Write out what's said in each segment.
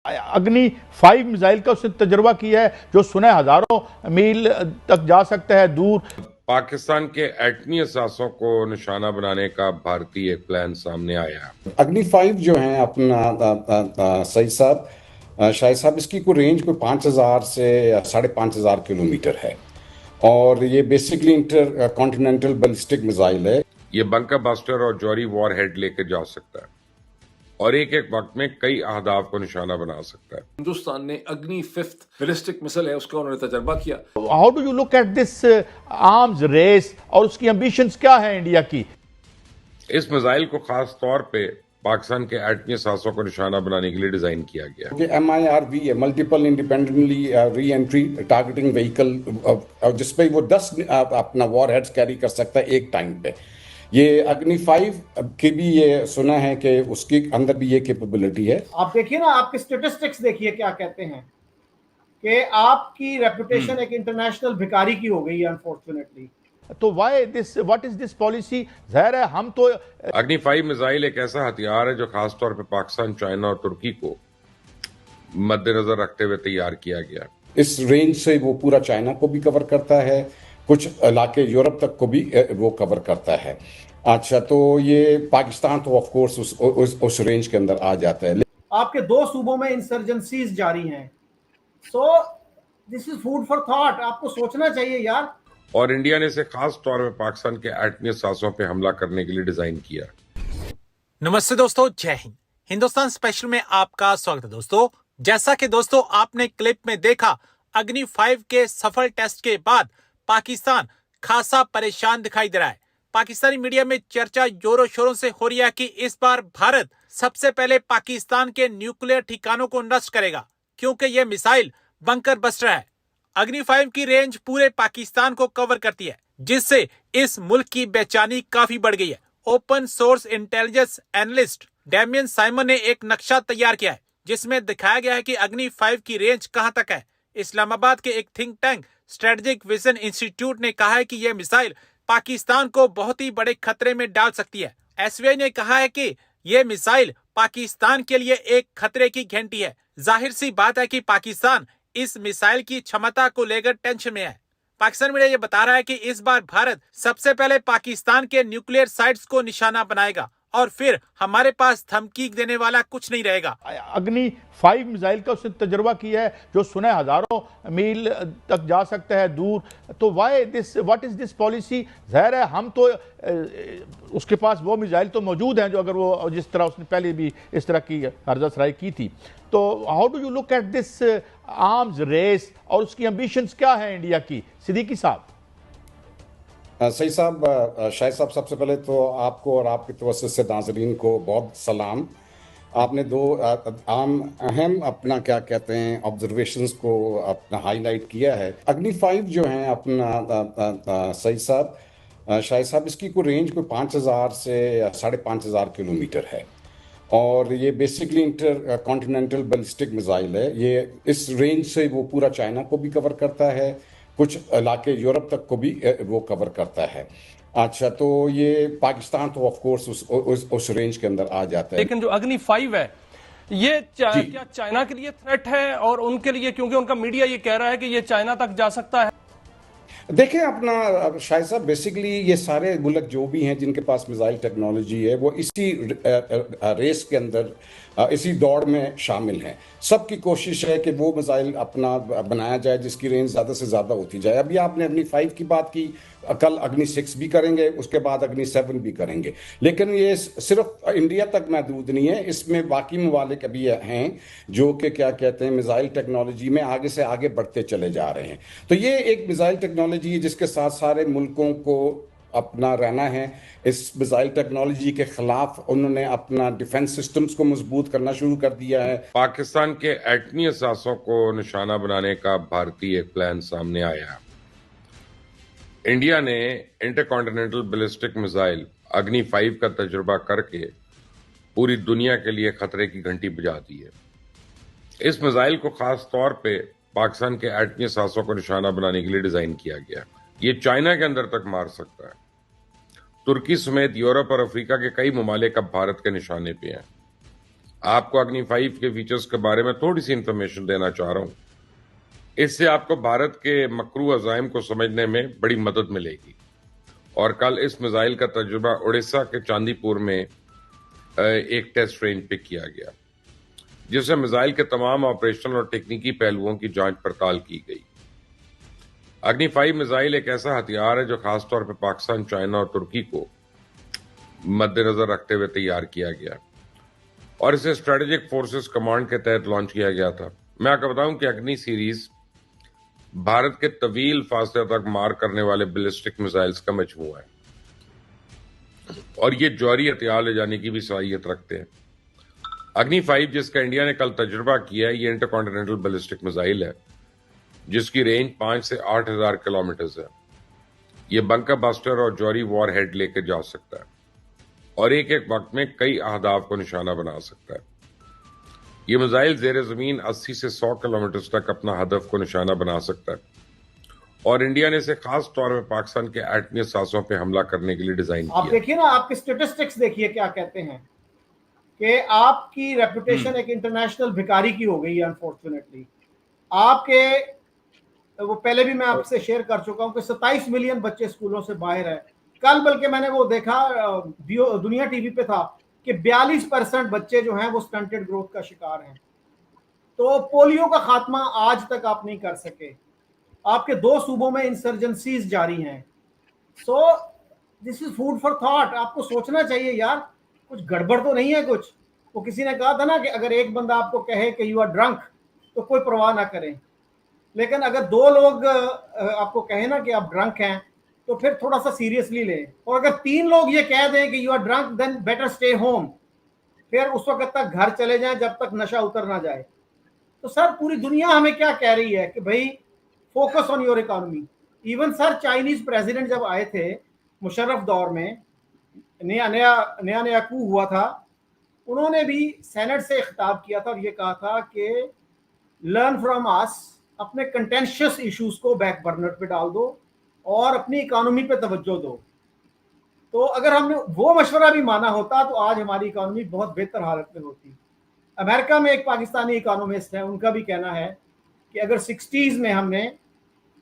अग्नि 5 मिसाइल का उसने तजुर्बा किया है जो सुना हजारों मील तक जा सकता है दूर। पाकिस्तान के एटमी असासों को निशाना बनाने का भारतीय प्लान सामने आया। अग्नि 5 जो है अपना सही साहब शाहिद साहब, इसकी कोई रेंज कोई 5000 से 5500 किलोमीटर है और ये basically inter continental ballistic missile है। ये बंकर बस्टर और जॉरी वॉर हेड लेकर जा सकता है और एक एक वक्त में कई अहदाफ को निशाना बना सकता है। हिंदुस्तान ने अग्नि 5th बैलिस्टिक मिसाइल है उसका उन्होंने तजर्बा किया। How do you look at this arms race और उसकी एम्बिशंस क्या है इंडिया की? इस मिसाइल को खास तौर पे पाकिस्तान के एटमी असासों को निशाना बनाने के लिए डिजाइन किया गया। MIRV है, multiple independently re entry targeting vehicle, जिसपे वो 10 अपना वॉर हेड्स कैरी कर सकता है एक टाइम पे। ये अग्नि 5 की भी ये सुना है कि उसके अंदर भी ये कैपेबिलिटी है। आप देखिए ना, आपके स्टेटिस्टिक्स देखिए क्या कहते हैं कि आपकी रेपुटेशन एक इंटरनेशनल भिखारी की हो गई है अनफॉर्चुनेटली। तो why this, what is this policy? जाहिर है हम तो अग्नि 5 मिसाइल एक ऐसा हथियार है जो खासतौर पे पाकिस्तान, चाइना और तुर्की को मद्देनजर रखते हुए तैयार किया गया। इस रेंज से वो पूरा चाइना को भी कवर करता है, कुछ इलाके यूरोप तक को भी वो कवर करता है। अच्छा, तो ये पाकिस्तान तो ऑफ कोर्स उस रेंज के अंदर आ जाता है। आपके 2 सूबों में इंसर्जेंसीज जारी हैं, so this is food for thought. आपको सोचना चाहिए यार। और इंडिया ने इसे खास तौर पे पाकिस्तान के एटमी असासों पे हमला करने के लिए डिजाइन किया। नमस्ते दोस्तों, जय हिंद। हिंदुस्तान स्पेशल में आपका स्वागत है दोस्तों। जैसा कि दोस्तों आपने क्लिप में देखा, अग्नि 5 के सफल टेस्ट के बाद पाकिस्तान खासा परेशान दिखाई दे रहा है। पाकिस्तानी मीडिया में चर्चा जोरों शोरों से हो रही है कि इस बार भारत सबसे पहले पाकिस्तान के न्यूक्लियर ठिकानों को नष्ट करेगा, क्योंकि यह मिसाइल बंकर बस्टर है। अग्नि 5 की रेंज पूरे पाकिस्तान को कवर करती है, जिससे इस मुल्क की बेचैनी काफी बढ़ गई है। Open source intelligence analyst Damien Simon ने एक नक्शा तैयार किया है जिसमें दिखाया गया है कि अग्नि 5 की रेंज कहां तक है। इस्लामाबाद के एक think tank strategic vision institute ने कहा है कि यह मिसाइल पाकिस्तान को बहुत ही बड़े खतरे में डाल सकती है। SVI ने कहा है कि यह मिसाइल पाकिस्तान के लिए एक खतरे की घंटी है। जाहिर सी बात है कि पाकिस्तान इस मिसाइल की क्षमता को लेकर टेंशन में है। पाकिस्तान मीडिया यह बता रहा है कि इस बार भारत सबसे पहले पाकिस्तान के न्यूक्लियर साइट्स को निशाना बनाएगा और फिर हमारे पास धमकी देने वाला कुछ नहीं रहेगा। अग्नि 5 मिसाइल का उसने तजुर्बा किया है जो सुना हजारों मील तक जा सकता है दूर। तो why this, what is this policy? जाहिर है हम तो उसके पास वो मिसाइल तो मौजूद हैं जो अगर वो जिस तरह उसने पहले भी इस तरह की हरजा सराई की थी। तो how do you look at this arms race और उसकी एम्बिशंस क्या है इंडिया की? सिद्दीकी साहब। सही साहब, शाहिद साहब, सबसे पहले तो आपको और आपके तवज्जो से नाज़रीन को बहुत सलाम। आपने 2 अहम अपना क्या कहते हैं ऑब्जर्वेशंस को अपना हाईलाइट किया है। अग्नि 5 जो है अपना सही साहब शाहिद साहब, इसकी कोई रेंज कोई 5000 से 5500 किलोमीटर है और ये basically inter continental ballistic missile है। ये इस रेंज से वो पूरा चाइना को भी कवर करता है, कुछ इलाके यूरोप तक को भी वो कवर करता है। अच्छा, तो ये पाकिस्तान तो ऑफ कोर्स उस रेंज के अंदर आ जाता है। लेकिन जो अग्नि 5 है ये क्या चाइना के लिए थ्रेट है और उनके लिए, क्योंकि उनका मीडिया ये कह रहा है कि ये चाइना तक जा सकता है। देखिए अपना शाहिद साहब, बेसिकली ये सारे मुल्क जो भी हैं जिनके पास मिसाइल टेक्नोलॉजी है वो इसी रेस के अंदर, इसी दौड़ में शामिल हैं। सबकी कोशिश है कि वो मिसाइल अपना बनाया जाए जिसकी रेंज ज़्यादा से ज़्यादा होती जाए। अभी आपने अग्नि 5 की बात की, कल अग्नि 6 भी करेंगे, उसके बाद अग्नि 7 भी करेंगे। लेकिन ये सिर्फ इंडिया तक महदूद नहीं है, इसमें बाकी ममालिक भी हैं जो कि क्या कहते हैं मिसाइल टेक्नोलॉजी में आगे से आगे बढ़ते चले जा रहे हैं। तो ये एक मिसाइल टेक्नोलॉजी है जिसके साथ सारे मुल्कों को अपना रहना है। इस मिसाइल टेक्नोलॉजी के खिलाफ उन्होंने अपना डिफेंस सिस्टम्स को मजबूत करना शुरू कर दिया है। पाकिस्तान के एटमी असासों को निशाना बनाने का भारतीय प्लान सामने आया। इंडिया ने इंटरकॉन्टिनेंटल बैलिस्टिक मिसाइल अग्नि 5 का तजुर्बा करके पूरी दुनिया के लिए खतरे की घंटी बजा दी है। इस मिसाइल को खास तौर पे पाकिस्तान के एटमी असासों को निशाना बनाने के लिए डिजाइन किया गया। ये चाइना के अंदर तक मार सकता है। तुर्की समेत यूरोप और अफ्रीका के कई ममालिक अब भारत के निशाने पे हैं आपको अग्नि 5 के फीचर्स के बारे में थोड़ी सी इंफॉर्मेशन देना चाह रहा हूं। इससे आपको भारत के मकरू अज़ाइम को समझने में बड़ी मदद मिलेगी। और कल इस मिसाइल का तजुर्बा उड़ीसा के चांदीपुर में एक टेस्ट रेंज पे किया गया, जिसमें मिसाइल के तमाम ऑपरेशनल और टेक्निकी पहलुओं की जांच पड़ताल की गई। अग्नि 5 मिसाइल एक ऐसा हथियार है जो खासतौर पर पाकिस्तान, चाइना और तुर्की को मद्देनजर रखते हुए तैयार किया गया और इसे स्ट्रेटेजिक फोर्सेस कमांड के तहत लॉन्च किया गया था। मैं आपको बताऊं कि अग्नि सीरीज भारत के तवील फासले तक मार करने वाले बैलिस्टिक मिसाइल्स का मजमूआ है और ये जौहरी हथियार ले जाने की भी सलाहियत रखते हैं। अग्नि 5 जिसका इंडिया ने कल तजुर्बा किया है, ये इंटरकॉन्टिनेंटल बैलिस्टिक मिसाइल है जिसकी रेंज 5 से 8,000 किलोमीटर है। ये बंकर बस्टर और जौहरी वॉर हेड लेकर जा सकता है और एक एक वक्त में कई अहदाफ को निशाना बना सकता है। ये मिसाइल जेर जमीन 80 से 100 किलोमीटर तक अपना हदफ को निशाना बना सकता है और इंडिया ने इसे खास तौर पर पाकिस्तान के एटमी असासों पर हमला करने के लिए डिजाइन किया। आप देखिए ना, आपके स्टेटिस्टिक्स देखिए क्या कहते हैं कि आपकी रेपुटेशन एक इंटरनेशनल भिखारी की हो गई है। अनफॉर्चुनेटली आपके, वो पहले भी मैं आपसे शेयर कर चुका हूं कि 27 मिलियन बच्चे स्कूलों से बाहर है। कल बल्कि मैंने वो देखा, दुनिया टीवी पे था कि 42% बच्चे जो हैं वो स्टंटेड ग्रोथ का शिकार हैं। तो पोलियो का खात्मा आज तक आप नहीं कर सके। आपके 2 सूबों में इंसर्जेंसीज जारी हैं। So this is food for thought. आपको सोचना चाहिए यार, कुछ गड़बड़ तो नहीं है कुछ। वो किसी ने कहा था ना कि अगर एक बंदा आपको कहे कि यू आर ड्रंक तो कोई परवाह ना करें, लेकिन अगर 2 लोग आपको कहें ना कि आप ड्रंक हैं तो फिर थोड़ा सा सीरियसली लें। और अगर 3 लोग ये कह दें कि you are drunk then better stay home, फिर उस वक्त तक घर चले जाएं जब तक नशा उतर ना जाए। तो सर पूरी दुनिया हमें क्या कह रही है कि भाई focus on your economy. Even sir Chinese president जब आए थे मुशर्रफ दौर में, नया कू हुआ था, उन्होंने भी सेनेट से खिताब किया था और ये कहा था कि लर्न फ्रॉम अस, अपने कंटेंशियस इश्यूज को बैक बर्नर पे डाल दो और अपनी इकोनॉमी पे तवज्जो दो। तो अगर हमने वो मशवरा भी माना होता तो आज हमारी इकोनॉमी बहुत बेहतर हालत में होती। अमेरिका में एक पाकिस्तानी इकोनॉमिस्ट है, उनका भी कहना है कि अगर 60s में हमने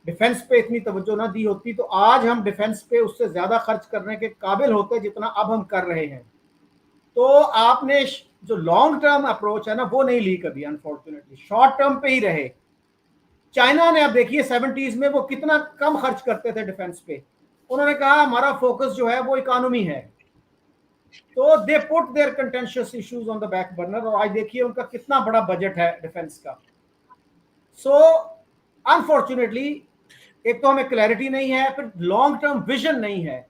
डिफेंस पे इतनी तवज्जो ना दी होती तो आज हम डिफेंस पे उससे ज्यादा खर्च करने के काबिल होते जितना अब हम कर रहे हैं। तो आपने जो लॉन्ग टर्म अप्रोच है ना वो नहीं ली कभी, अनफॉर्चुनेटली शॉर्ट टर्म पे ही रहे। चाइना ने, अब देखिए 70s में वो कितना कम खर्च करते थे डिफेंस पे, उन्होंने कहा हमारा फोकस जो है वो इकोनॉमी है। तो they put their contentious issues on the back burner और आज देखिए उनका कितना बड़ा बजट है डिफेंस का। सो अनफॉर्चुनेटली एक तो हमें क्लैरिटी नहीं है, फिर लॉन्ग टर्म विजन नहीं है।